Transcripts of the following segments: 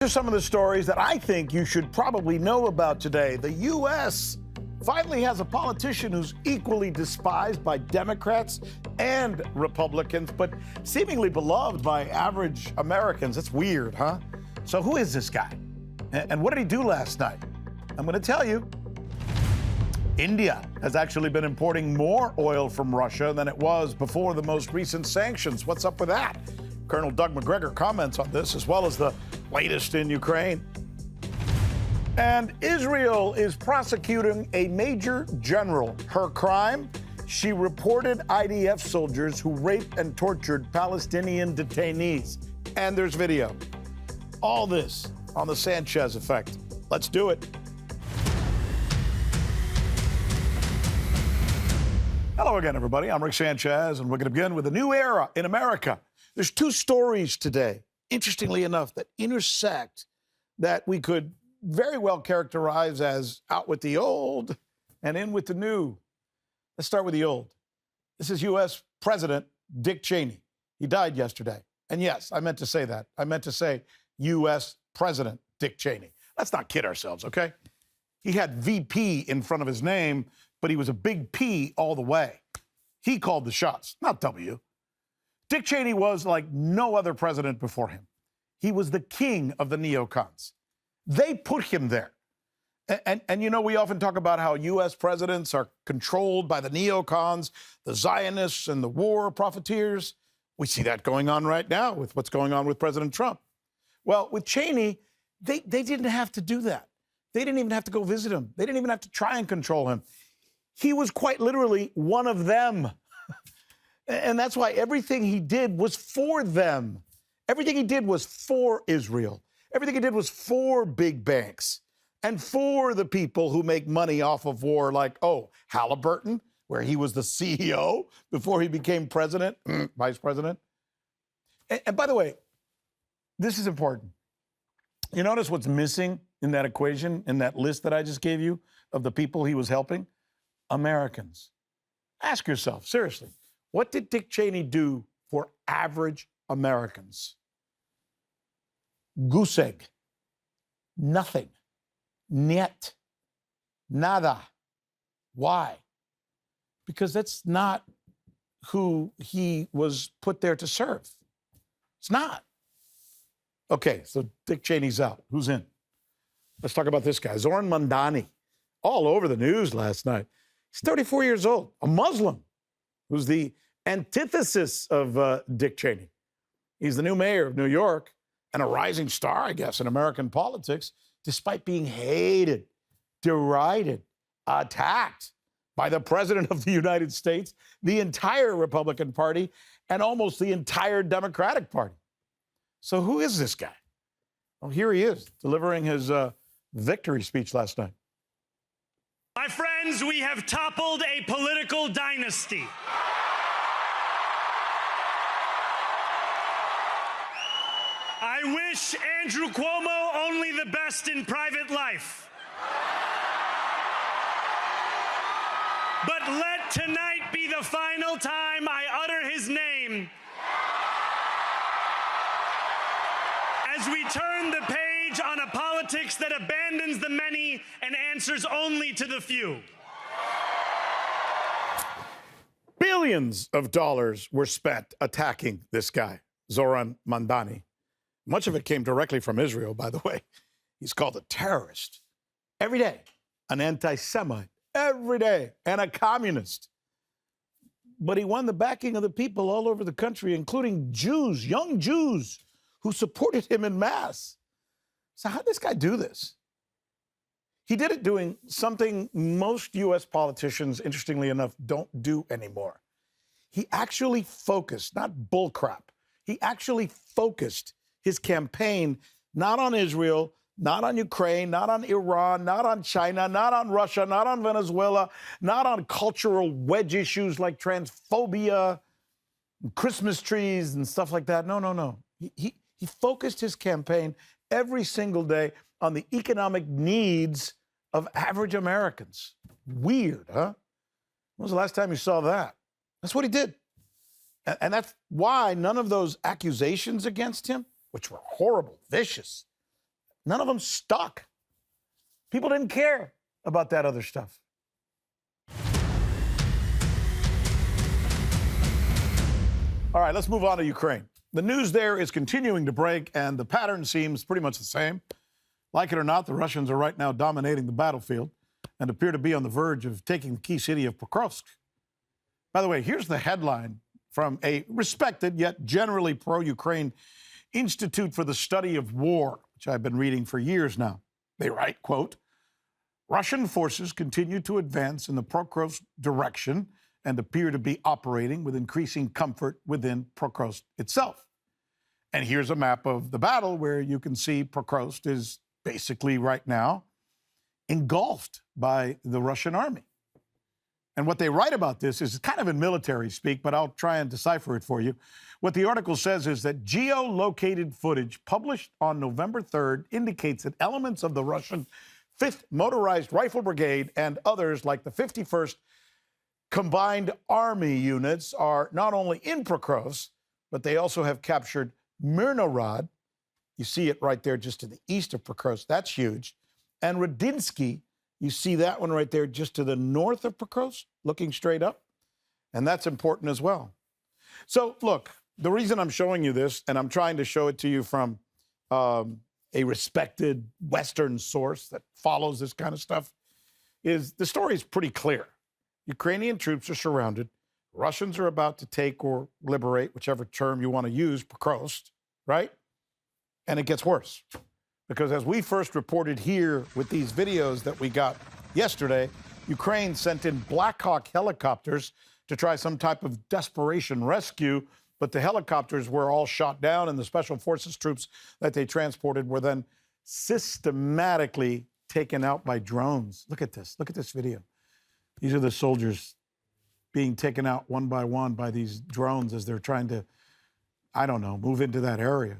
Here's some of the stories that I think you should probably know about today. The U.S. finally has a politician who's equally despised by Democrats and Republicans, but seemingly beloved by average Americans. That's weird, huh? So who is this guy? And what did he do last night? I'm going to tell you. India has actually been importing more oil from Russia than it was before the most recent sanctions. What's up with that? Colonel Doug McGregor comments on this, as well as the latest in Ukraine. And Israel is prosecuting a major general. Her crime? She reported IDF soldiers who raped and tortured Palestinian detainees. And there's video. All this on the Sanchez Effect. Let's do it. Hello again, everybody. I'm Rick Sanchez, and we're going to begin with a new era in America. There's two stories today, interestingly enough, that intersect that we could very well characterize as out with the old and in with the new. Let's start with the old. This is U.S. President Dick Cheney. He died yesterday. And yes, I meant to say that. I meant to say U.S. President Dick Cheney. Let's not kid ourselves, okay? He had VP in front of his name, but he was a big P all the way. He called the shots, not W. Dick Cheney was like no other president before him. He was the king of the neocons. They put him there. And you know, we often talk about how U.S. presidents are controlled by the neocons, the Zionists, and the war profiteers. We see that going on right now with what's going on with President Trump. Well, with Cheney, they didn't have to do that. They didn't even have to go visit him. They didn't even have to try and control him. He was quite literally one of them. And that's why everything he did was for them. Everything he did was for Israel. Everything he did was for big banks and for the people who make money off of war, like, Halliburton, where he was the CEO before he became president, vice president. And by the way, this is important. You notice what's missing in that equation, in that list that I just gave you of the people he was helping? Americans. Ask yourself, seriously, what did Dick Cheney do for average Americans? Goose egg. Nothing. Niet. Nada. Why? Because that's not who he was put there to serve. It's not. Okay, so Dick Cheney's out. Who's in? Let's talk about this guy, Zohran Mamdani. All over the news last night. He's 34 years old, a Muslim, who's the antithesis of Dick Cheney. He's the new mayor of New York and a rising star, I guess, in American politics, despite being hated, derided, attacked by the president of the United States, the entire Republican Party, and almost the entire Democratic Party. So who is this guy? Well, here he is, delivering his victory speech last night. My friends, we have toppled a political dynasty. I wish Andrew Cuomo only the best in private life. But let tonight be the final time I utter his name as we turn the page on a politics that abandons the many and answers only to the few. Billions of dollars were spent attacking this guy, Zohran Mamdani. Much of it came directly from Israel, by the way. He's called a terrorist every day, an anti-Semite every day, and a communist. But he won the backing of the people all over the country, including Jews, young Jews, who supported him en masse. So how did this guy do this? He did it doing something most U.S. politicians, interestingly enough, don't do anymore. He actually focused, not bullcrap, he actually focused his campaign not on Israel, not on Ukraine, not on Iran, not on China, not on Russia, not on Venezuela, not on cultural wedge issues like transphobia, Christmas trees and stuff like that. No. He focused his campaign every single day on the economic needs of average Americans. Weird, huh? When was the last time you saw that? That's what he did. And that's why none of those accusations against him, which were horrible, vicious, None of them stuck. People didn't care about that other stuff. All right, let's move on to Ukraine. The news there is continuing to break, and the pattern seems pretty much the same. Like it or not, the Russians are right now dominating the battlefield and appear to be on the verge of taking the key city of Pokrovsk. By the way, here's the headline from a respected yet generally pro-Ukraine Institute for the Study of War, which I've been reading for years now. They write, quote, Russian forces continue to advance in the Pokrovsk direction and appear to be operating with increasing comfort within Pokrovsk itself. And here's a map of the battle where you can see Pokrovsk is basically right now engulfed by the Russian army. And what they write about this is kind of in military speak, but I'll try and decipher it for you. What the article says is that geolocated footage published on November 3rd indicates that elements of the Russian 5th Motorized Rifle Brigade and others like the 51st Combined Army units are not only in Pokrovsk, but they also have captured Mirnorod. You see it right there just to the east of Pokrovsk. That's huge. And Radinsky, you see that one right there just to the north of Pokrovsk, looking straight up. And that's important as well. So, look, the reason I'm showing you this, and I'm trying to show it to you from a respected Western source that follows this kind of stuff, is the story is pretty clear. Ukrainian troops are surrounded. Russians are about to take or liberate, whichever term you want to use, Pokrovsk, right? And it gets worse. Because as we first reported here with these videos that we got yesterday, Ukraine sent in Black Hawk helicopters to try some type of desperation rescue, but the helicopters were all shot down, and the special forces troops that they transported were then systematically taken out by drones. Look at this. Look at this video. These are the soldiers being taken out one by one by these drones as they're trying to, I don't know, move into that area.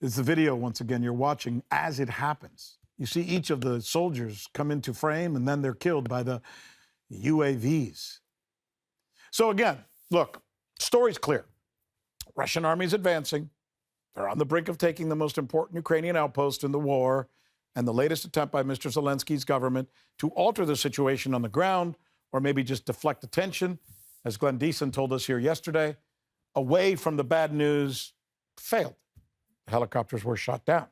It's the video, once again, you're watching as it happens. You see each of the soldiers come into frame, and then they're killed by the UAVs. So again, look, story's clear. Russian army's advancing. They're on the brink of taking the most important Ukrainian outpost in the war, and the latest attempt by Mr. Zelensky's government to alter the situation on the ground, or maybe just deflect attention, as Glenn Deason told us here yesterday, away from the bad news, failed. The helicopters were shot down.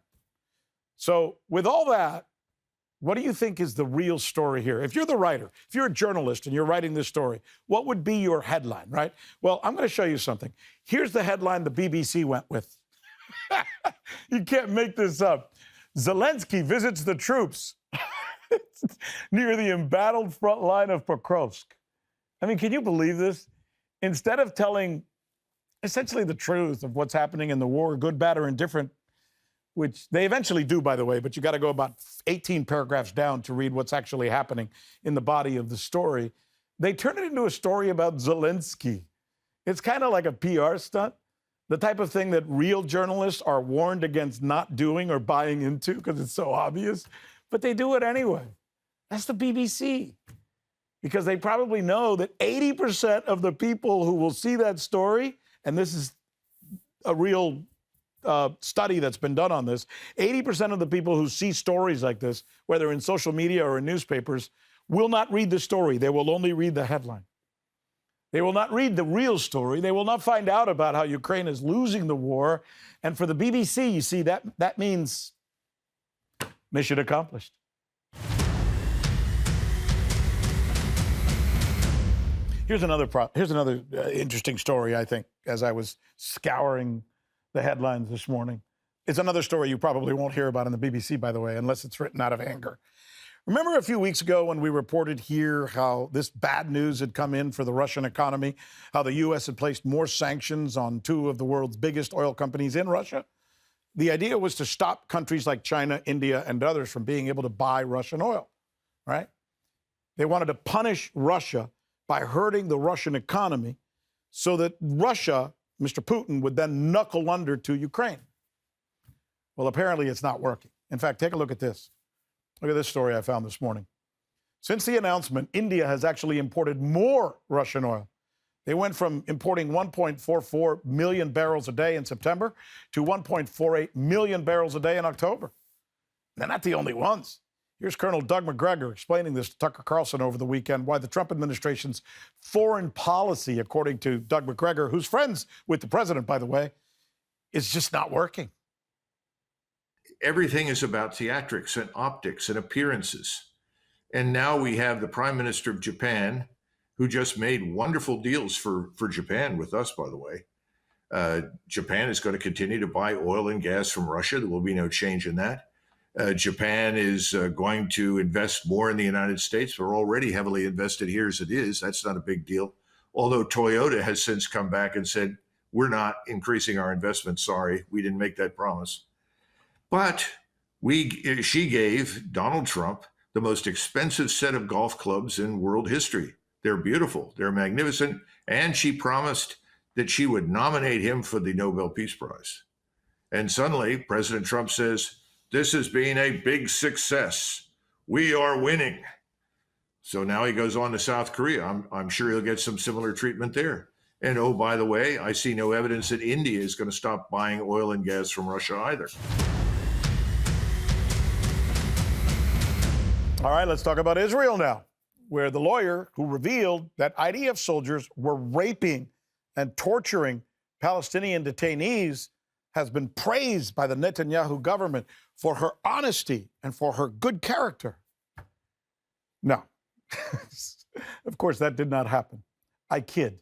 So with all that, what do you think is the real story here? If you're the writer, if you're a journalist and you're writing this story, what would be your headline, right? Well, I'm going to show you something. Here's the headline the BBC went with. You can't make this up. Zelensky visits the troops near the embattled front line of Pokrovsk. I mean, can you believe this? Instead of telling essentially the truth of what's happening in the war, good, bad, or indifferent, which they eventually do, by the way, but you got to go about 18 paragraphs down to read what's actually happening in the body of the story. They turn it into a story about Zelensky. It's kind of like a PR stunt. The type of thing that real journalists are warned against not doing or buying into because it's so obvious, but they do it anyway. That's the BBC. Because they probably know that 80% of the people who will see that story, and this is a real study that's been done on this, 80% of the people who see stories like this, whether in social media or in newspapers, will not read the story. They will only read the headline. They will not read the real story. They will not find out about how Ukraine is losing the war. And for the BBC, you see, that means mission accomplished. Here's another interesting story, I think, as I was scouring the headlines this morning. It's another story you probably won't hear about on the BBC, by the way, unless it's written out of anger. Remember a few weeks ago when we reported here how this bad news had come in for the Russian economy, how the U.S. had placed more sanctions on two of the world's biggest oil companies in Russia? The idea was to stop countries like China, India, and others from being able to buy Russian oil, right? They wanted to punish Russia by hurting the Russian economy so that Russia, Mr. Putin, would then knuckle under to Ukraine. Well, apparently it's not working. In fact, take a look at this. Look at this story I found this morning. Since the announcement, India has actually imported more Russian oil. They went from importing 1.44 million barrels a day in September to 1.48 million barrels a day in October. They're not the only ones. Here's Colonel Doug McGregor explaining this to Tucker Carlson over the weekend, why the Trump administration's foreign policy, according to Doug McGregor, who's friends with the president, by the way, is just not working. Everything is about theatrics and optics and appearances. And now we have the Prime Minister of Japan, who just made wonderful deals for Japan with us, by the way. Japan is going to continue to buy oil and gas from Russia. There will be no change in that. Japan is going to invest more in the United States. We're already heavily invested here as it is. That's not a big deal. Although Toyota has since come back and said, we're not increasing our investment. Sorry, we didn't make that promise. But she gave Donald Trump the most expensive set of golf clubs in world history. They're beautiful. They're magnificent. And she promised that she would nominate him for the Nobel Peace Prize. And suddenly, President Trump says, this has been a big success. We are winning. So now he goes on to South Korea. I'm sure he'll get some similar treatment there. And oh, by the way, I see no evidence that India is going to stop buying oil and gas from Russia either. All right, let's talk about Israel now, where the lawyer who revealed that IDF soldiers were raping and torturing Palestinian detainees has been praised by the Netanyahu government for her honesty and for her good character. No, of course, that did not happen. I kid.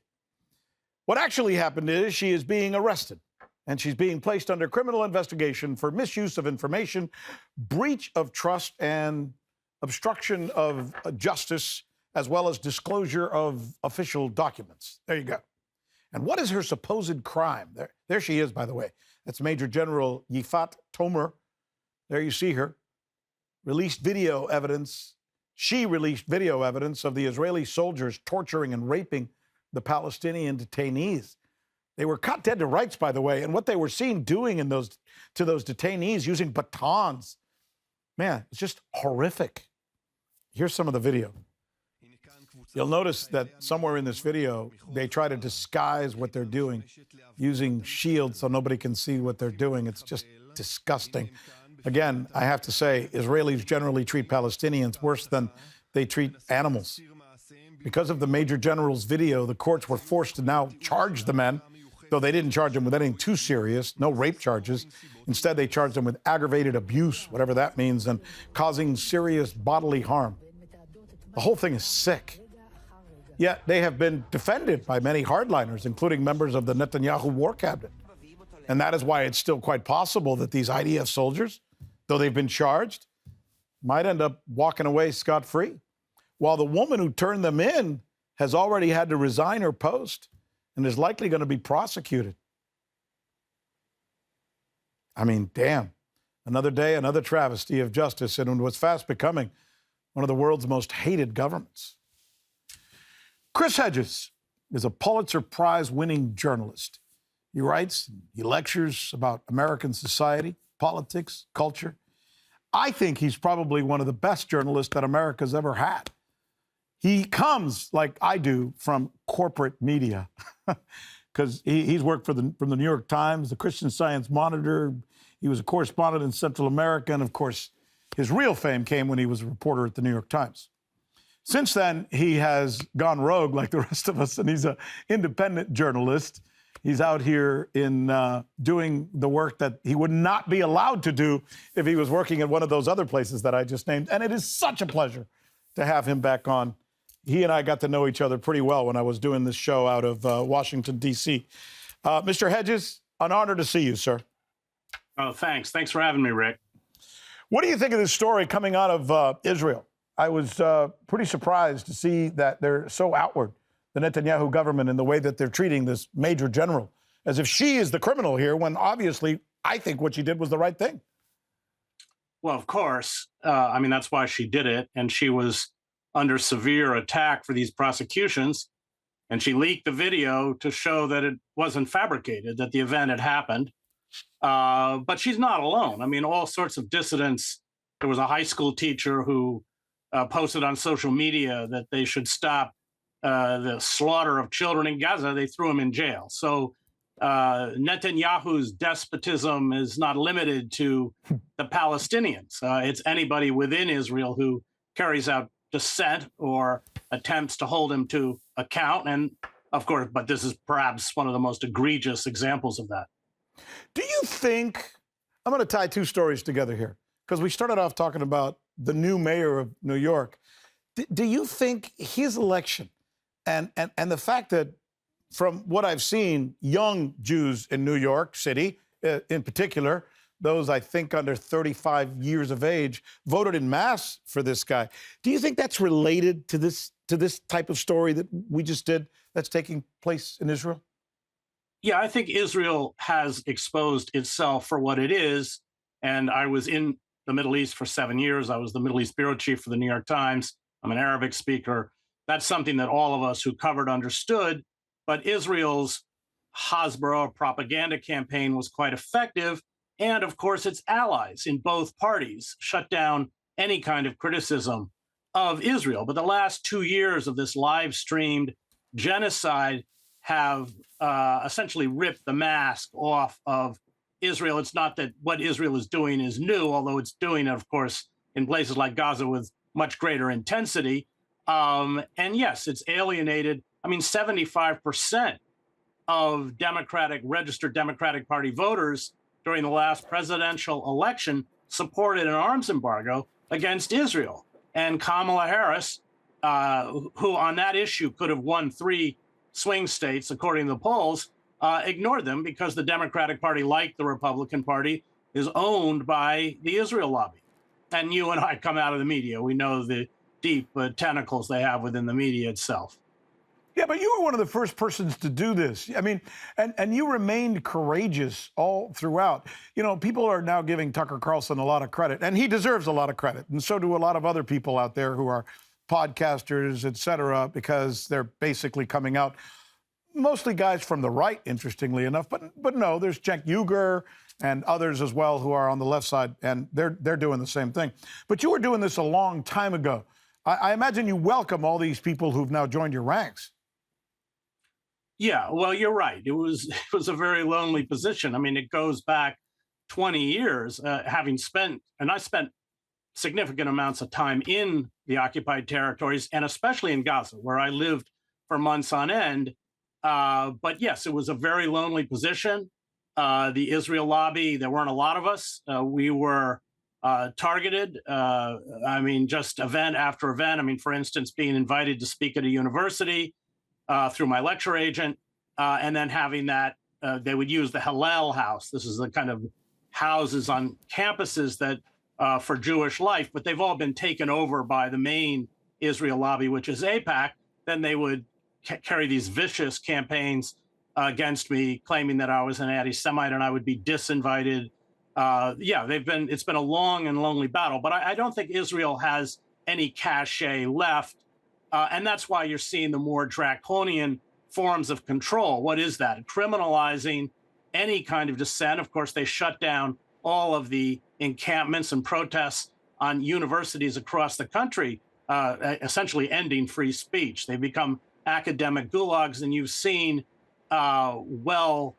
What actually happened is she is being arrested and she's being placed under criminal investigation for misuse of information, breach of trust, and obstruction of justice, as well as disclosure of official documents. There you go. And what is her supposed crime? There she is, by the way. That's Major General Yifat Tomer. There you see her. Released video evidence. She released video evidence of the Israeli soldiers torturing and raping the Palestinian detainees. They were cut dead to rights, by the way, and what they were seen doing to those detainees using batons, man, it's just horrific. Here's some of the video. You'll notice that somewhere in this video, they try to disguise what they're doing using shields so nobody can see what they're doing. It's just disgusting. Again, I have to say, Israelis generally treat Palestinians worse than they treat animals. Because of the Major General's video, the courts were forced to now charge the men, though they didn't charge them with anything too serious, no rape charges. Instead, they charged them with aggravated abuse, whatever that means, and causing serious bodily harm. The whole thing is sick. Yet they have been defended by many hardliners, including members of the Netanyahu war cabinet. And that is why it's still quite possible that these IDF soldiers, though they've been charged, might end up walking away scot-free, while the woman who turned them in has already had to resign her post and is likely going to be prosecuted. I mean, damn. Another day, another travesty of justice in what's fast becoming one of the world's most hated governments. Chris Hedges is a Pulitzer Prize winning journalist. He writes, he lectures about American society, politics, culture. I think he's probably one of the best journalists that America's ever had. He comes, like I do, from corporate media, because he's worked from the New York Times, the Christian Science Monitor. He was a correspondent in Central America, and of course, his real fame came when he was a reporter at the New York Times. Since then, he has gone rogue like the rest of us, and he's an independent journalist. He's out here in doing the work that he would not be allowed to do if he was working at one of those other places that I just named. And it is such a pleasure to have him back on. He and I got to know each other pretty well when I was doing this show out of Washington, D.C. Mr. Hedges, an honor to see you, sir. Oh, thanks. Thanks for having me, Rick. What do you think of this story coming out of Israel? I was pretty surprised to see that they're so outward, the Netanyahu government, in the way that they're treating this major general, as if she is the criminal here, when obviously I think what she did was the right thing. Well, of course. I mean, that's why she did it. And she was under severe attack for these prosecutions. And she leaked the video to show that it wasn't fabricated, that the event had happened. But she's not alone. I mean, all sorts of dissidents. There was a high school teacher who posted on social media that they should stop the slaughter of children in Gaza. They threw him in jail. So Netanyahu's despotism is not limited to the Palestinians. It's anybody within Israel who carries out dissent or attempts to hold him to account. And of course, but this is perhaps one of the most egregious examples of that. Do you think, I'm going to tie two stories together here, because we started off talking about the new mayor of New York. Do you think his election and the fact that, from what I've seen, young Jews in New York City, in particular, those I think under 35 years of age, voted en masse for this guy. Do you think that's related to this type of story that we just did that's taking place in Israel? Yeah, I think Israel has exposed itself for what it is. And I was in the Middle East for 7 years. I was the Middle East bureau chief for the New York Times. I'm an Arabic speaker. That's something that all of us who covered understood. But Israel's Hasbara propaganda campaign was quite effective. And of course, its allies in both parties shut down any kind of criticism of Israel. But the last 2 years of this live streamed genocide have essentially ripped the mask off of Israel. It's not that what Israel is doing is new, although it's doing it, of course, in places like Gaza with much greater intensity. And yes, it's alienated. I mean, 75% of registered Democratic Party voters during the last presidential election supported an arms embargo against Israel. And Kamala Harris, who on that issue could have won 3 swing states, according to the polls, ignored them because the Democratic Party, like the Republican Party, is owned by the Israel lobby. And you and I come out of the media. We know the deep tentacles they have within the media itself. Yeah, but you were one of the first persons to do this. I mean, and you remained courageous all throughout. You know, people are now giving Tucker Carlson a lot of credit, and he deserves a lot of credit. And so do a lot of other people out there who are podcasters, et cetera, because they're basically coming out, mostly guys from the right, interestingly enough. But no, there's Cenk Uygur and others as well who are on the left side, and they're doing the same thing. But you were doing this a long time ago. I imagine you welcome all these people who've now joined your ranks. Yeah, well, you're right. It was a very lonely position. I mean, it goes back 20 years, having spent, and I spent significant amounts of time in the occupied territories, and especially in Gaza, where I lived for months on end. But yes, it was a very lonely position. The Israel lobby, there weren't a lot of us. We were targeted. I mean, just event after event. I mean, for instance, being invited to speak at a university through my lecture agent, and then having that, they would use the Hillel house. This is the kind of houses on campuses that for Jewish life, but they've all been taken over by the main Israel lobby, which is APAC. Then they would carry these vicious campaigns against me, claiming that I was an anti-Semite and I would be disinvited. Yeah, it's been a long and lonely battle, but I don't think Israel has any cachet left. And that's why you're seeing the more draconian forms of control. What is that? Criminalizing any kind of dissent. Of course, they shut down all of the encampments and protests on universities across the country, essentially ending free speech. They become academic gulags, and you've seen, powerful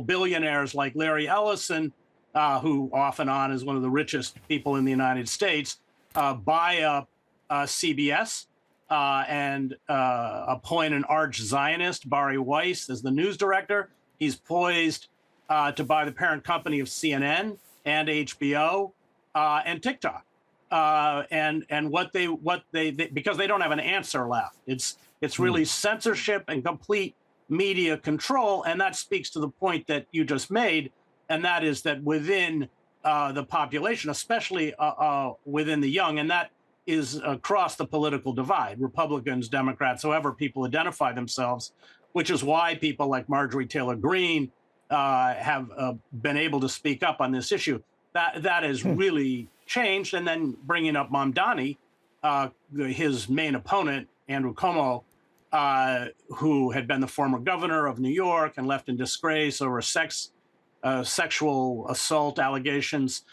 billionaires like Larry Ellison, who off and on is one of the richest people in the United States, buy up CBS and appoint an arch Zionist, Bari Weiss, as the news director. He's poised to buy the parent company of CNN and HBO and TikTok. And what they because they don't have an answer left. It's really censorship and complete media control, and that speaks to the point that you just made, and that is that within the population, especially within the young, and that is across the political divide, Republicans, Democrats, however people identify themselves, which is why people like Marjorie Taylor Greene have been able to speak up on this issue. That has really changed. And then bringing up Mamdani, his main opponent, Andrew Cuomo, who had been the former governor of New York and left in disgrace over sexual assault allegations.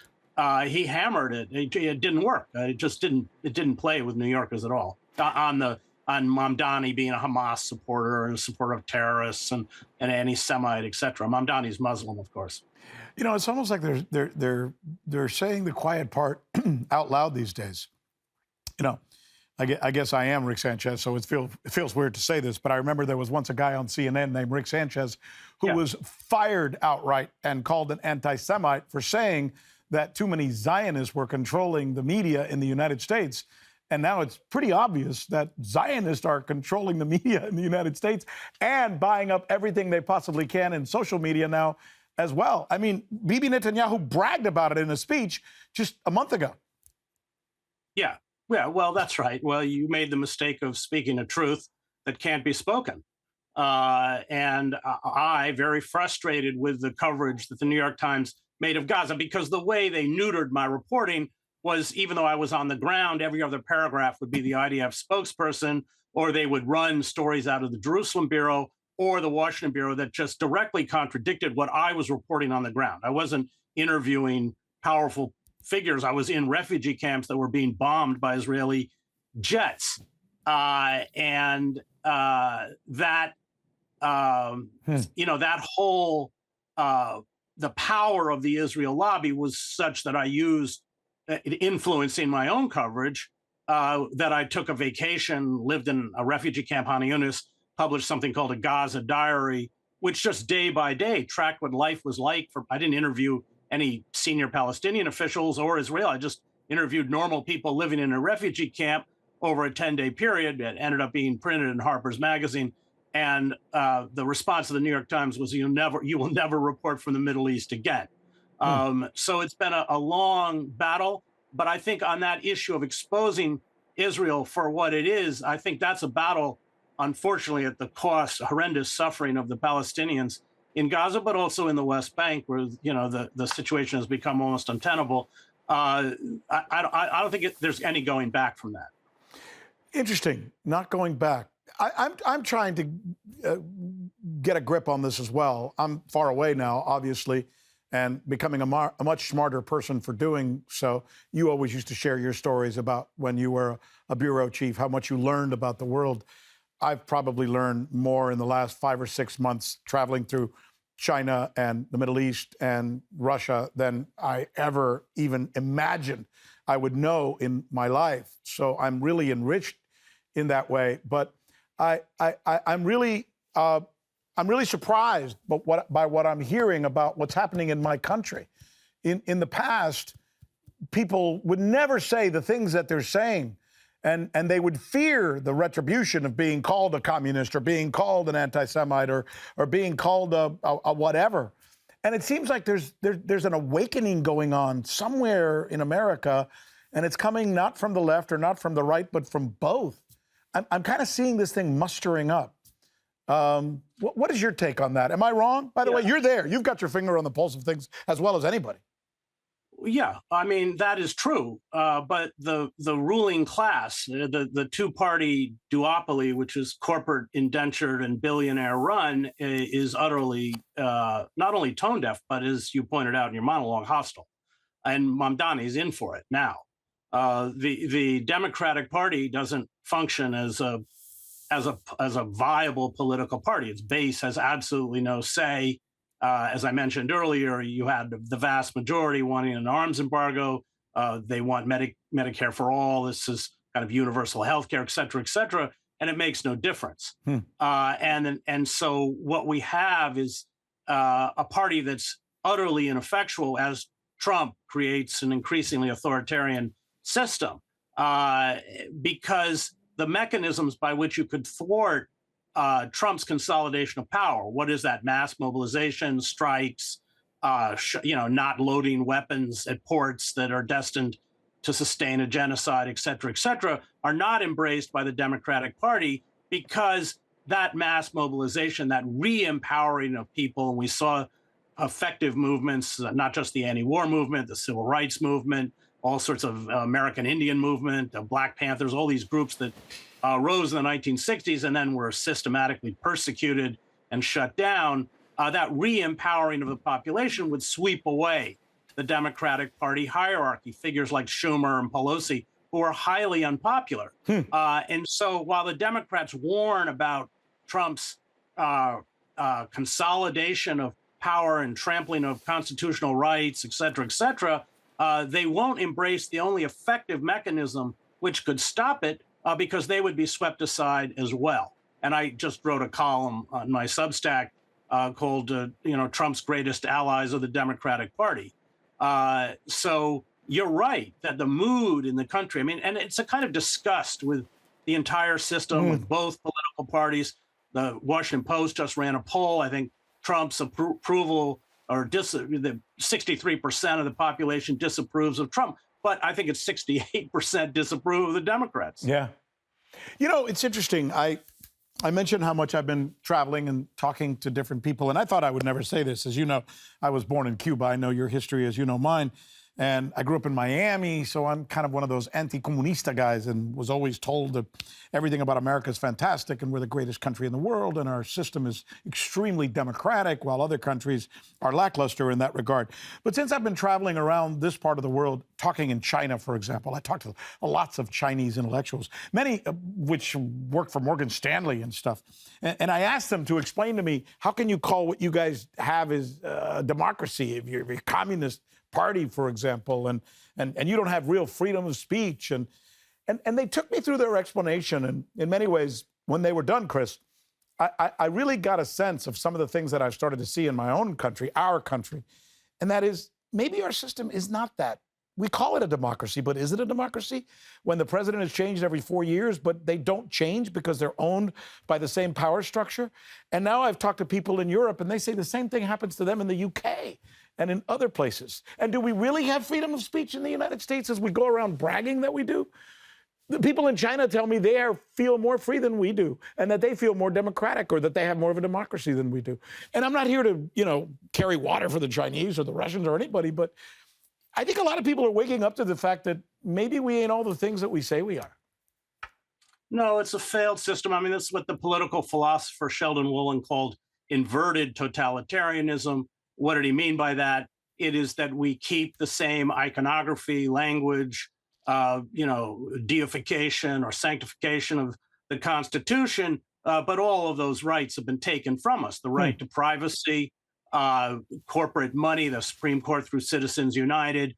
He hammered it. It didn't work. It didn't play with New Yorkers at all on on Mamdani being a Hamas supporter and a supporter of terrorists and an anti-Semite, et cetera. Mamdani's Muslim, of course. You know, it's almost like they're saying the quiet part out loud these days. You know, I guess I am Rick Sanchez, so it feels weird to say this, but I remember there was once a guy on CNN named Rick Sanchez who was fired outright and called an anti-Semite for saying that too many Zionists were controlling the media in the United States. And now it's pretty obvious that Zionists are controlling the media in the United States and buying up everything they possibly can in social media now as well. I mean, Bibi Netanyahu bragged about it in a speech just a month ago. Yeah, well, that's right. Well, you made the mistake of speaking a truth that can't be spoken. And I, very frustrated with the coverage that the New York Times made of Gaza, because the way they neutered my reporting was, even though I was on the ground, every other paragraph would be the IDF spokesperson, or they would run stories out of the Jerusalem Bureau or the Washington Bureau that just directly contradicted what I was reporting on the ground. I wasn't interviewing powerful figures. I was in refugee camps that were being bombed by Israeli jets. That whole, the power of the Israel lobby was such that I used influencing my own coverage, that I took a vacation, lived in a refugee camp, Han Yunis, published something called a Gaza Diary, which just day by day tracked what life was like. I didn't interview any senior Palestinian officials or Israel. I just interviewed normal people living in a refugee camp over a 10-day period. It ended up being printed in Harper's Magazine. And the response of the New York Times was, you will never report from the Middle East again. So it's been a long battle. But I think on that issue of exposing Israel for what it is, I think that's a battle, unfortunately, at the cost, horrendous suffering of the Palestinians in Gaza, but also in the West Bank, where the situation has become almost untenable. I don't think there's any going back from that. Interesting, not going back. I'm trying to get a grip on this as well. I'm far away now, obviously, and becoming a much smarter person for doing so. You always used to share your stories about when you were a bureau chief, how much you learned about the world. I've probably learned more in the last 5 or 6 months traveling through China and the Middle East and Russia than I ever even imagined I would know in my life. So I'm really enriched in that way. But I'm really surprised by what I'm hearing about what's happening in my country. In the past, people would never say the things that they're saying, and they would fear the retribution of being called a communist or being called an anti-Semite or being called a whatever. And it seems like there's an awakening going on somewhere in America, and it's coming not from the left or not from the right, but from both. I'm kind of seeing this thing mustering up. What is your take on that? Am I wrong? By the way, you're there. You've got your finger on the pulse of things as well as anybody. Yeah, I mean, that is true. But the ruling class, the two-party duopoly, which is corporate indentured and billionaire run, is utterly not only tone deaf, but, as you pointed out in your monologue, hostile. And Mamdani's in for it now. The Democratic Party doesn't function as a viable political party. Its base has absolutely no say. As I mentioned earlier, you had the vast majority wanting an arms embargo. They want Medicare for all. This is kind of universal health care, et cetera, and it makes no difference. And so what we have is a party that's utterly ineffectual as Trump creates an increasingly authoritarian system, because the mechanisms by which you could thwart Trump's consolidation of power. What is that? Mass mobilization, strikes, not loading weapons at ports that are destined to sustain a genocide, et cetera, are not embraced by the Democratic Party, because that mass mobilization, that re-empowering of people, and we saw effective movements, not just the anti-war movement, the civil rights movement, all sorts of American Indian movement, the Black Panthers, all these groups that rose in the 1960s and then were systematically persecuted and shut down. That re-empowering of the population would sweep away the Democratic Party hierarchy. Figures like Schumer and Pelosi who are highly unpopular. And so while the Democrats warn about Trump's consolidation of power and trampling of constitutional rights, et cetera, they won't embrace the only effective mechanism which could stop it, because they would be swept aside as well. And I just wrote a column on my Substack called, Trump's Greatest Allies of the Democratic Party. So you're right that the mood in the country, and it's a kind of disgust with the entire system, with both political parties. The Washington Post just ran a poll. I think Trump's approval or the 63% of the population disapproves of Trump, but I think it's 68% disapprove of the Democrats. Yeah. It's interesting. I mentioned how much I've been traveling and talking to different people, and I thought I would never say this. As you know, I was born in Cuba. I know your history as you know mine. And I grew up in Miami, so I'm kind of one of those anti-comunista guys and was always told that everything about America is fantastic and we're the greatest country in the world and our system is extremely democratic while other countries are lackluster in that regard. But since I've been traveling around this part of the world, talking in China, for example, I talked to lots of Chinese intellectuals, many of which work for Morgan Stanley and stuff. And I asked them to explain to me, how can you call what you guys have is democracy if you're a communist party, for example, and you don't have real freedom of speech. And they took me through their explanation. And in many ways, when they were done, Chris, I really got a sense of some of the things that I've started to see in my own country, our country. And that is, maybe our system is not that. We call it a democracy, but is it a democracy when the president is changed every 4 years, but they don't change because they're owned by the same power structure? And now I've talked to people in Europe, and they say the same thing happens to them in the UK and in other places. And do we really have freedom of speech in the United States as we go around bragging that we do? The people in China tell me they feel more free than we do, and that they feel more democratic, or that they have more of a democracy than we do. And I'm not here to, carry water for the Chinese or the Russians or anybody, but I think a lot of people are waking up to the fact that maybe we ain't all the things that we say we are. No, it's a failed system. That's what the political philosopher Sheldon Woolen called inverted totalitarianism. What did he mean by that? It is that we keep the same iconography, language, deification or sanctification of the Constitution, but all of those rights have been taken from us. The right to privacy, corporate money, the Supreme Court through Citizens United,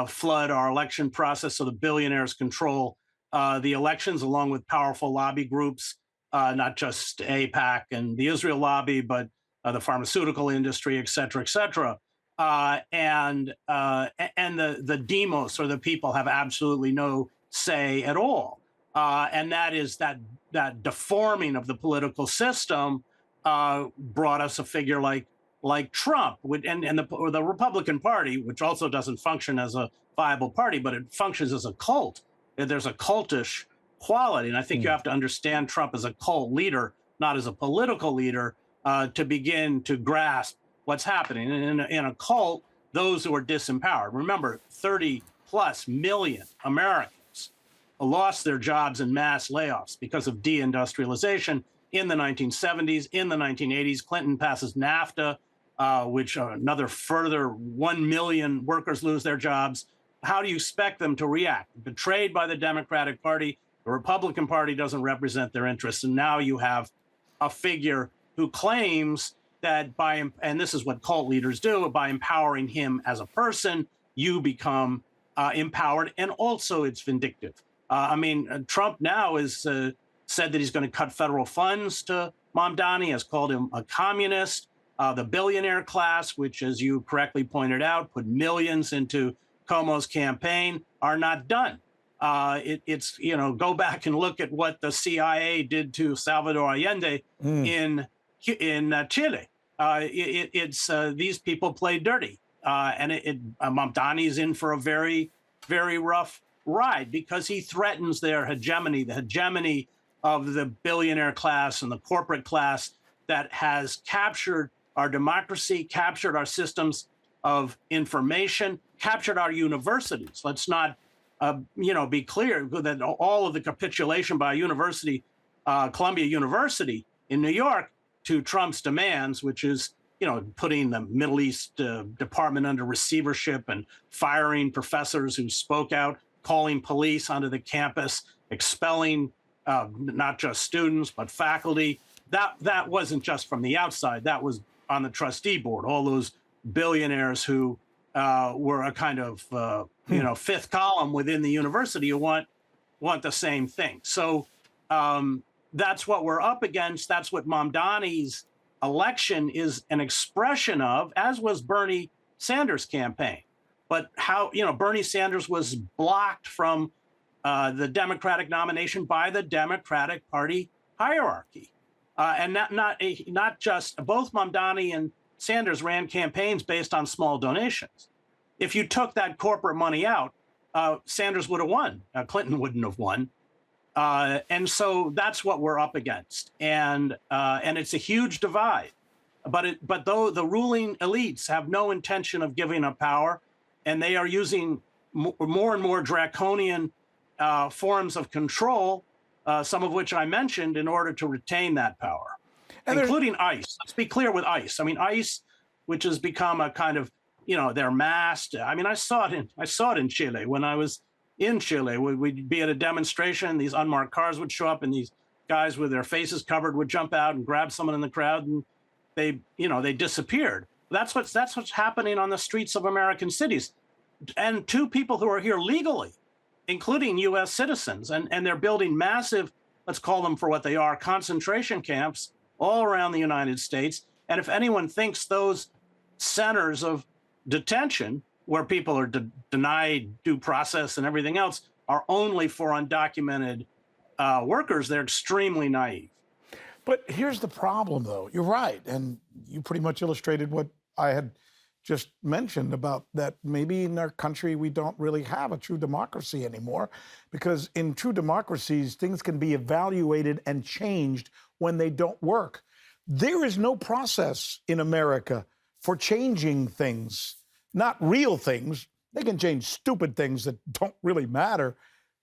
flood our election process so the billionaires control the elections, along with powerful lobby groups, not just APAC and the Israel lobby, but the pharmaceutical industry, et cetera, and the demos, or the people, have absolutely no say at all. And that is that deforming of the political system brought us a figure like Trump, and the Republican Party, which also doesn't function as a viable party, but it functions as a cult. There's a cultish quality, and I think you have to understand Trump as a cult leader, not as a political leader, to begin to grasp what's happening. And in a cult, those who are disempowered. Remember, 30+ million Americans lost their jobs in mass layoffs because of deindustrialization in the 1970s. In the 1980s, Clinton passes NAFTA, which another further 1 million workers lose their jobs. How do you expect them to react? Betrayed by the Democratic Party, the Republican Party doesn't represent their interests. And now you have a figure who claims that and this is what cult leaders do, by empowering him as a person, you become empowered, and also it's vindictive. Trump now has said that he's going to cut federal funds to Mamdani, has called him a communist. The billionaire class, which, as you correctly pointed out, put millions into Cuomo's campaign, are not done. Go back and look at what the CIA did to Salvador Allende in Chile. These people play dirty, and Mamdani is in for a very, very rough ride because he threatens their hegemony, the hegemony of the billionaire class and the corporate class that has captured our democracy, captured our systems of information, captured our universities. Let's not, be clear that all of the capitulation by Columbia University in New York, to Trump's demands, which is, putting the Middle East Department under receivership and firing professors who spoke out, calling police onto the campus, expelling not just students, but faculty. That wasn't just from the outside. That was on the trustee board, all those billionaires who were a kind of fifth column within the university who want the same thing. So that's what we're up against. That's what Mamdani's election is an expression of, as was Bernie Sanders' campaign. But how, Bernie Sanders was blocked from the Democratic nomination by the Democratic Party hierarchy. And not just, both Mamdani and Sanders ran campaigns based on small donations. If you took that corporate money out, Sanders would have won. Clinton wouldn't have won. And so that's what we're up against. And it's a huge divide. But though the ruling elites have no intention of giving up power, and they are using more and more draconian forms of control, some of which I mentioned, in order to retain that power, including ICE. Let's be clear with ICE. I mean, ICE, which has become a kind of, they're masked. I mean, I saw it in Chile. When I was in Chile, we'd be at a demonstration, these unmarked cars would show up, and these guys with their faces covered would jump out and grab someone in the crowd, and they disappeared. That's what's happening on the streets of American cities. And two people who are here legally, including U.S. citizens, and they're building massive, let's call them for what they are, concentration camps all around the United States. And if anyone thinks those centers of detention, where people are denied due process and everything else, are only for undocumented workers, they're extremely naive. But here's the problem, though. You're right. And you pretty much illustrated what I had just mentioned about that maybe in our country we don't really have a true democracy anymore, because in true democracies, things can be evaluated and changed when they don't work. There is no process in America for changing things, not real things. They can change stupid things that don't really matter.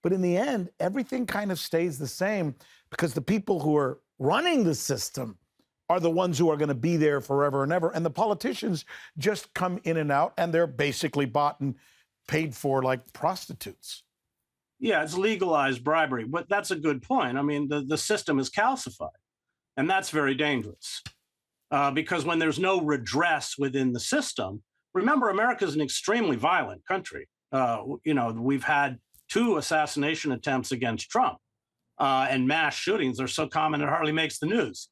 But in the end, everything kind of stays the same because the people who are running the system are the ones who are going to be there forever and ever. And the politicians just come in and out, and they're basically bought and paid for like prostitutes. Yeah, it's legalized bribery. But that's a good point. I mean, the system is calcified, and that's very dangerous because when there's no redress within the system, remember, America is an extremely violent country. We've had 2 assassination attempts against Trump. And mass shootings are so common it hardly makes the news.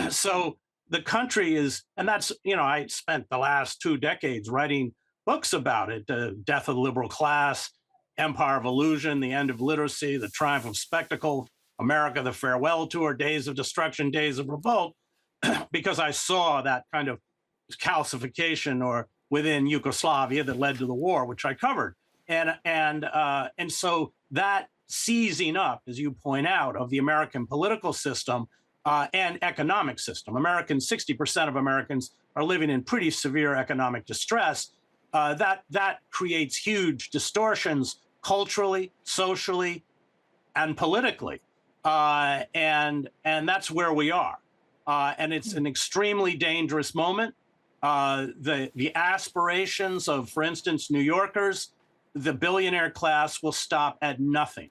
So the country is, and that's, I spent the last 2 decades writing books about it: Death of the Liberal Class, Empire of Illusion, The End of Literacy, The Triumph of Spectacle, America, The Farewell Tour, Days of Destruction, Days of Revolt, because I saw that kind of calcification or within Yugoslavia that led to the war, which I covered. And so that seizing up, as you point out, of the American political system and economic system. 60% of Americans are living in pretty severe economic distress. That creates huge distortions culturally, socially, and politically. And that's where we are. And it's an extremely dangerous moment. The aspirations of, for instance, New Yorkers, the billionaire class will stop at nothing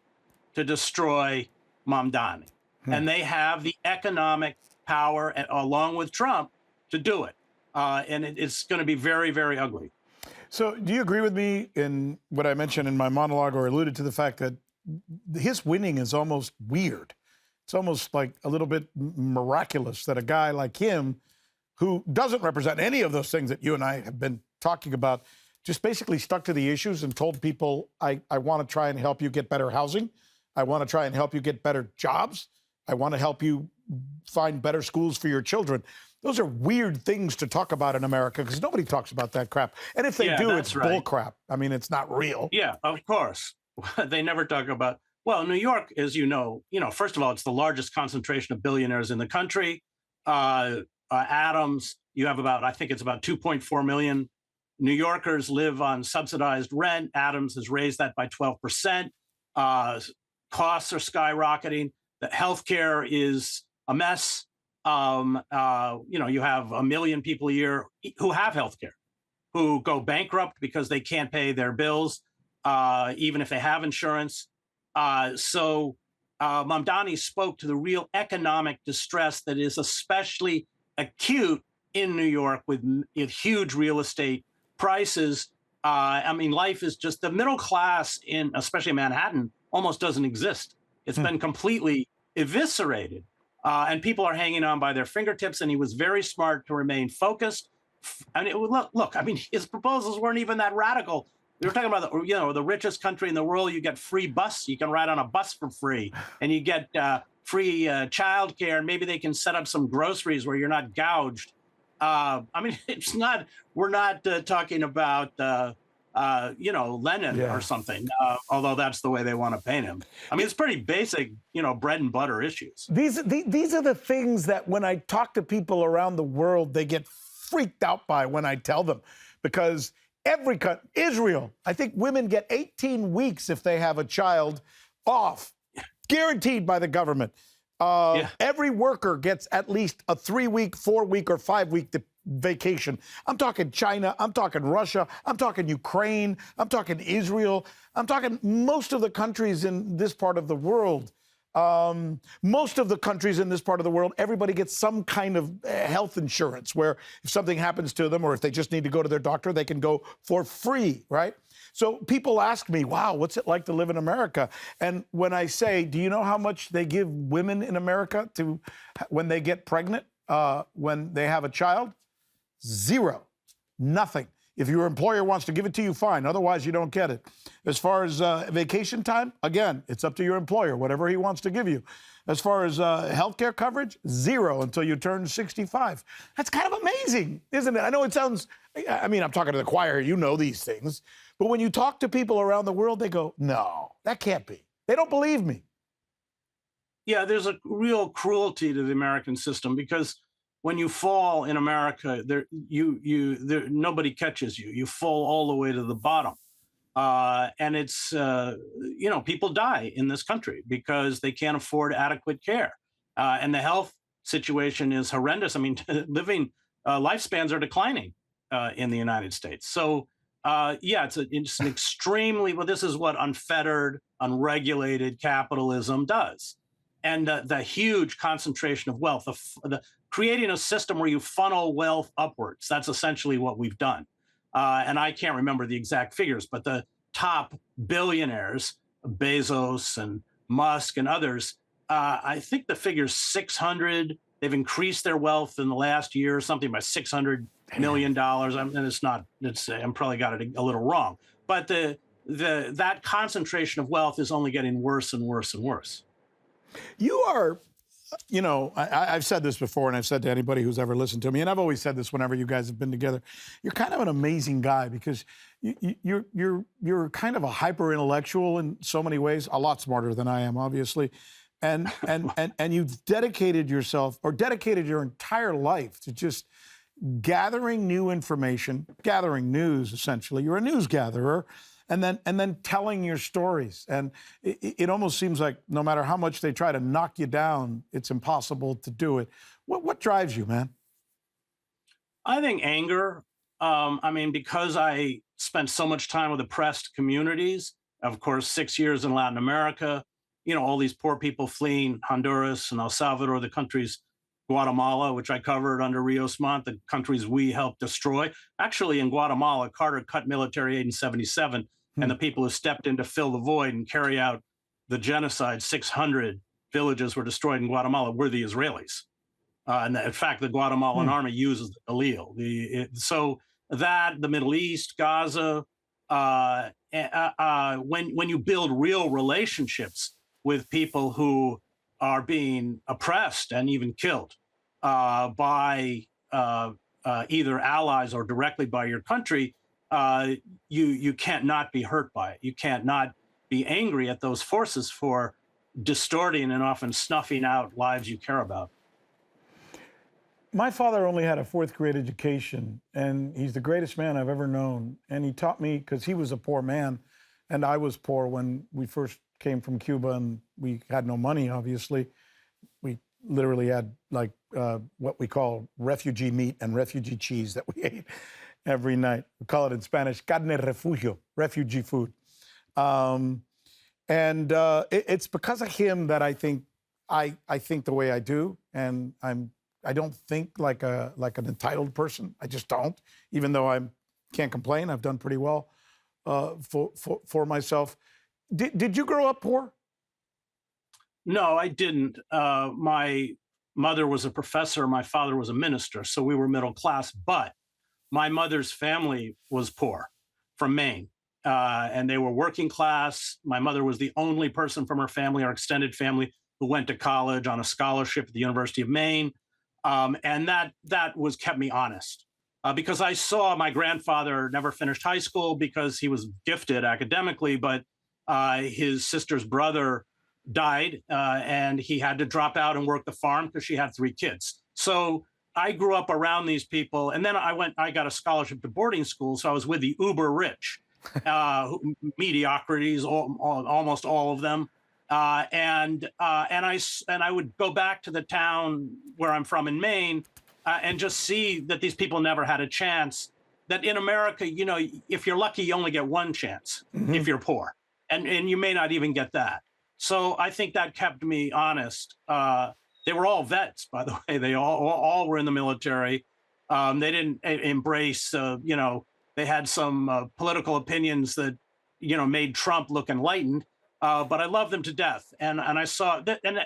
to destroy Mamdani. And they have the economic power, along with Trump, to do it. And it's going to be very, very ugly. So do you agree with me in what I mentioned in my monologue, or alluded to the fact that his winning is almost weird? It's almost like a little bit miraculous that a guy like him, who doesn't represent any of those things that you and I have been talking about, just basically stuck to the issues and told people, I want to try and help you get better housing. I want to try and help you get better jobs. I want to help you find better schools for your children. Those are weird things to talk about in America because nobody talks about that crap. And if they do, it's bull crap. I mean, it's not real. Yeah, of course. They never talk about, well, New York, as you know, first of all, it's the largest concentration of billionaires in the country. Adams, you have I think it's about 2.4 million New Yorkers live on subsidized rent. Adams has raised that by 12%. Costs are skyrocketing. The healthcare is a mess. You have 1 million people a year who have healthcare, who go bankrupt because they can't pay their bills. even if they have insurance. So Mamdani spoke to the real economic distress that is especially acute in New York with huge real estate prices. I mean, life is just the middle class in, especially Manhattan, almost doesn't exist. It's been completely eviscerated. And people are hanging on by their fingertips. And he was very smart to remain focused. I mean, look, I mean, his proposals weren't even that radical. They were talking about, the richest country in the world. You get free bus. You can ride on a bus for free. And you get free childcare. And maybe they can set up some groceries where you're not gouged. I mean, we're not talking about, Lenin or something, although that's the way they want to paint him. I mean, it's pretty basic, bread and butter issues. These are the things that when I talk to people around the world, they get freaked out by when I tell them, because every country, Israel, I think women get 18 weeks if they have a child off, guaranteed by the government. Every worker gets at least a 3-week, 4-week, or 5-week vacation. I'm talking China. I'm talking Russia. I'm talking Ukraine. I'm talking Israel. I'm talking most of the countries in this part of the world. Most of the countries in this part of the world, everybody gets some kind of health insurance where if something happens to them or if they just need to go to their doctor, they can go for free, right? So people ask me, wow, what's it like to live in America? And when I say, do you know how much they give women in America to when they get pregnant, when they have a child? Zero. Nothing. If your employer wants to give it to you, fine. Otherwise, you don't get it. As far as vacation time, again, it's up to your employer, whatever he wants to give you. As far as health care coverage, zero until you turn 65. That's kind of amazing, isn't it? I know it sounds, I mean, I'm talking to the choir, you know these things. But when you talk to people around the world, they go, no, that can't be. They don't believe me. Yeah, there's a real cruelty to the American system because when you fall in America, nobody catches you. You fall all the way to the bottom. And it's, people die in this country because they can't afford adequate care. And the health situation is horrendous. I mean, living lifespans are declining in the United States. So, it's an extremely, this is what unfettered, unregulated capitalism does. And the huge concentration of wealth, creating a system where you funnel wealth upwards. That's essentially what we've done. And I can't remember the exact figures, but the top billionaires, Bezos and Musk and others, I think the figure's 600. They've increased their wealth in the last year or something by $600 million. And I'm probably got it a little wrong. But that concentration of wealth is only getting worse and worse and worse. You are, I've said this before, and I've said to anybody who's ever listened to me, and I've always said this whenever you guys have been together, you're kind of an amazing guy because you're kind of a hyper intellectual in so many ways, a lot smarter than I am, obviously, and you've dedicated yourself or dedicated your entire life to just gathering new information, gathering news. Essentially, you're a news gatherer. And then telling your stories. And it almost seems like no matter how much they try to knock you down, it's impossible to do it. What drives you, man? I think anger. Because I spent so much time with oppressed communities, of course, 6 years in Latin America, all these poor people fleeing Honduras and El Salvador, the countries, Guatemala, which I covered under Rios Montt, the countries we helped destroy. Actually, in Guatemala, Carter cut military aid in 1977. And the people who stepped in to fill the void and carry out the genocide, 600 villages were destroyed in Guatemala, were the Israelis. And in fact, the Guatemalan army uses the allele. So that, the Middle East, Gaza, when you build real relationships with people who are being oppressed and even killed by either allies or directly by your country, you can't not be hurt by it. You can't not be angry at those forces for distorting and often snuffing out lives you care about. My father only had a 4th grade education, and he's the greatest man I've ever known. And he taught me, because he was a poor man, and I was poor when we first came from Cuba, and we had no money, obviously. We literally had what we call refugee meat and refugee cheese that we ate every night. We call it in Spanish, carne refugio, refugee food. It's because of him that I think the way I do, and I don't think like an entitled person. I just don't, even though I can't complain. I've done pretty well for myself. Did you grow up poor? No, I didn't. My mother was a professor. My father was a minister, so we were middle class. But my mother's family was poor, from Maine, and they were working class. My mother was the only person from her family, our extended family, who went to college on a scholarship at the University of Maine. And that was kept me honest, because I saw my grandfather never finished high school because he was gifted academically, but his sister's brother died, and he had to drop out and work the farm because she had 3 kids. So I grew up around these people, and then I got a scholarship to boarding school, so I was with the uber rich, mediocrities, almost all of them. And I would go back to the town where I'm from in Maine, and just see that these people never had a chance. That in America, if you're lucky, you only get one chance if you're poor, and you may not even get that. So I think that kept me honest. They were all vets, by the way. They all were in the military. They didn't embrace, they had some political opinions that, made Trump look enlightened. But I love them to death, and I saw that, and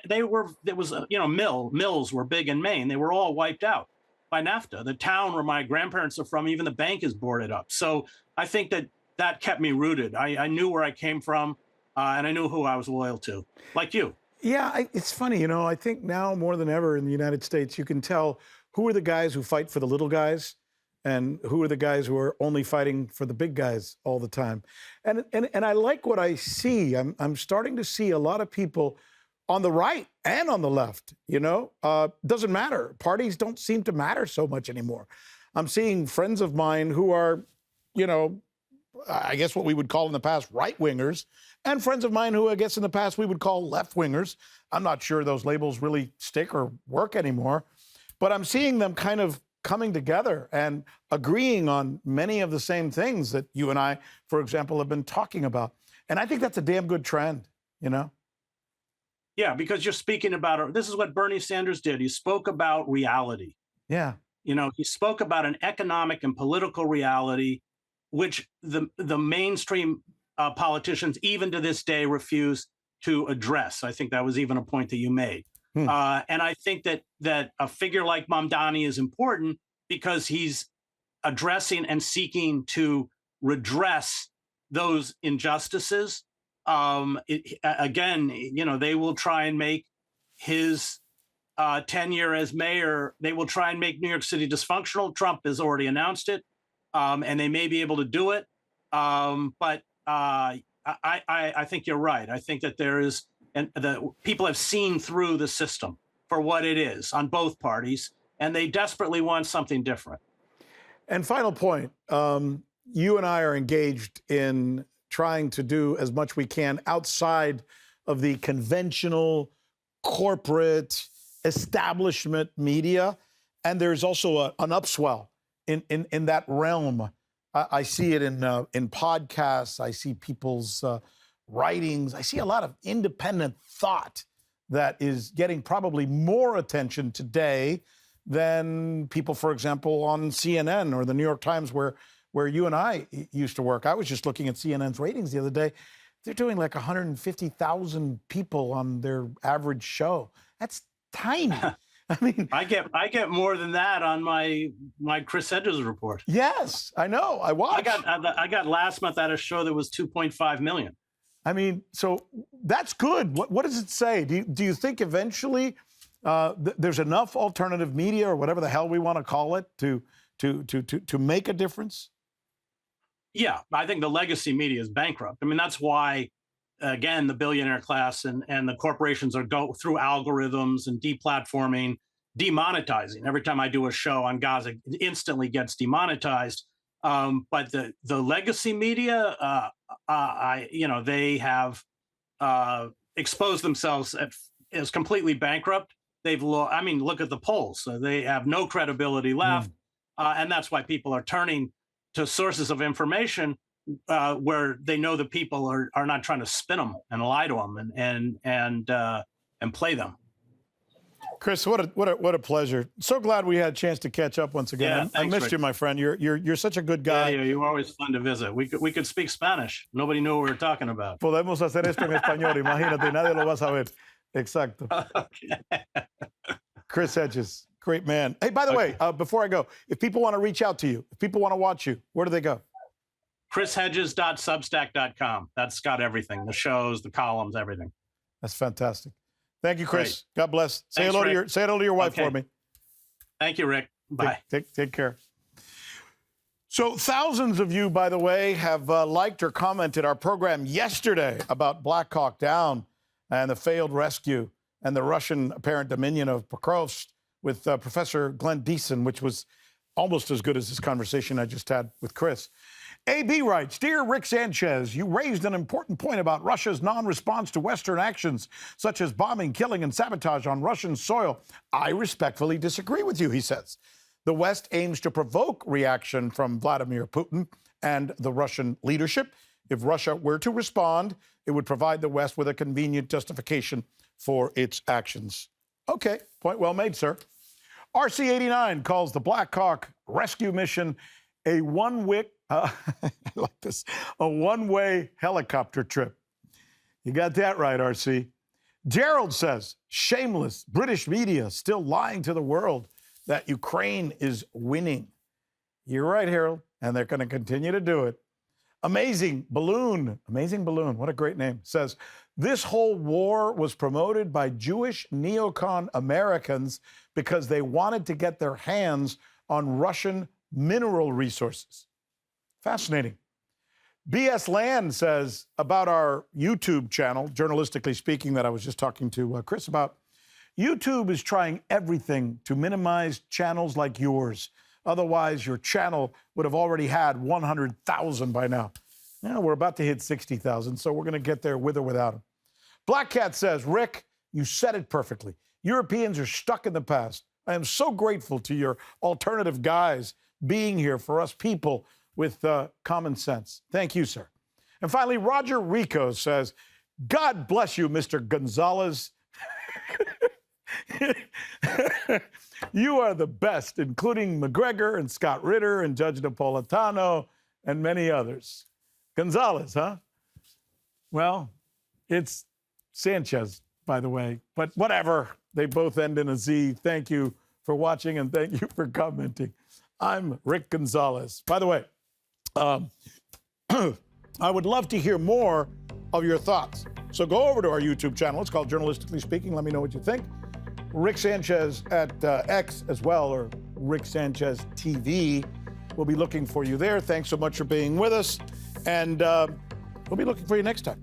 mills were big in Maine. They were all wiped out by NAFTA. The town where my grandparents are from, even the bank is boarded up. So I think that kept me rooted. I knew where I came from, and I knew who I was loyal to, like you. Yeah, it's funny, I think now more than ever in the United States, you can tell who are the guys who fight for the little guys, and who are the guys who are only fighting for the big guys all the time. And I like what I see. I'm starting to see a lot of people on the right and on the left, doesn't matter. Parties don't seem to matter so much anymore. I'm seeing friends of mine who are, I guess what we would call in the past right-wingers, and friends of mine who I guess in the past we would call left-wingers. I'm not sure those labels really stick or work anymore, but I'm seeing them kind of coming together and agreeing on many of the same things that you and I, for example, have been talking about. And I think that's a damn good trend, Yeah, because you're speaking about, this is what Bernie Sanders did. He spoke about reality. Yeah. He spoke about an economic and political reality, which the mainstream politicians, even to this day, refuse to address. I think that was even a point that you made. And I think that a figure like Mamdani is important because he's addressing and seeking to redress those injustices. Again, they will try and make his tenure as mayor, they will try and make New York City dysfunctional. Trump has already announced it, and they may be able to do it. But I think you're right. I think that there is, and the people have seen through the system for what it is on both parties, and they desperately want something different. And final point, you and I are engaged in trying to do as much we can outside of the conventional corporate establishment media. And there's also an upswell in that realm. I see it in podcasts. I see people's writings. I see a lot of independent thought that is getting probably more attention today than people, for example, on CNN or the New York Times, where you and I used to work. I was just looking at CNN's ratings the other day. They're doing like 150,000 people on their average show. That's tiny. I mean, I get more than that on my Chris Hedges report. Yes, I know. I watched. I got last month at a show that was 2.5 million. I mean, so that's good. What does it say? Do you think eventually there's enough alternative media or whatever the hell we want to call it to make a difference? Yeah, I think the legacy media is bankrupt. I mean, that's why, again, the billionaire class and the corporations are go through algorithms and deplatforming, demonetizing. Every time I do a show on Gaza, it instantly gets demonetized. But the legacy media, they have exposed themselves as completely bankrupt. Look at the polls. So they have no credibility left. And that's why people are turning to sources of information where they know the people are not trying to spin them and lie to them and play them. Chris, what a pleasure. So glad we had a chance to catch up once again. Yeah, I missed Rick. you, my friend. You're such a good guy. Yeah, you were always fun to visit. We could speak Spanish. Nobody knew what we were talking about. Podemos hacer esto en español. Imagínate, nadie lo va a saber. Exacto. Okay. Chris Hedges, great man. Hey, by the way, before I go, if people want to reach out to you, if people want to watch you, where do they go? ChrisHedges.substack.com. That's got everything, the shows, the columns, everything. That's fantastic. Thank you, Chris. Great. God bless. Say Thanks, hello to your wife Okay. for me. Thank you, Rick. Bye. Take care. So thousands of you, by the way, have liked or commented our program yesterday about Black Hawk Down and the failed rescue and the Russian apparent dominion of Pokrovsk with Professor Glenn Deason, which was almost as good as this conversation I just had with Chris. AB writes, Dear Rick Sanchez, you raised an important point about Russia's non-response to Western actions, such as bombing, killing, and sabotage on Russian soil. I respectfully disagree with you, he says. The West aims to provoke reaction from Vladimir Putin and the Russian leadership. If Russia were to respond, it would provide the West with a convenient justification for its actions. Okay, point well made, sir. RC89 calls the Black Hawk rescue mission a one-way helicopter trip. You got that right, RC. Gerald says, shameless British media still lying to the world that Ukraine is winning. You're right, Harold, and they're going to continue to do it. Amazing Balloon, what a great name, says, this whole war was promoted by Jewish neocon Americans because they wanted to get their hands on Russian mineral resources. Fascinating. BS Land says about our YouTube channel, journalistically speaking, that I was just talking to Chris about, YouTube is trying everything to minimize channels like yours. Otherwise, your channel would have already had 100,000 by now. Yeah, we're about to hit 60,000, so we're going to get there with or without them. Black Cat says, Rick, you said it perfectly. Europeans are stuck in the past. I am so grateful to your alternative guys being here for us people with common sense. Thank you, sir. And finally, Roger Rico says, God bless you, Mr. Gonzalez. You are the best, including McGregor and Scott Ritter and Judge Napolitano and many others. Gonzalez, huh? Well, it's Sanchez, by the way, but whatever. They both end in a Z. Thank you for watching and thank you for commenting. I'm Rick Gonzalez. By the way, I would love to hear more of your thoughts. So go over to our YouTube channel. It's called Journalistically Speaking. Let me know what you think. Rick Sanchez at X as well, or Rick Sanchez TV. We'll be looking for you there. Thanks so much for being with us. And we'll be looking for you next time.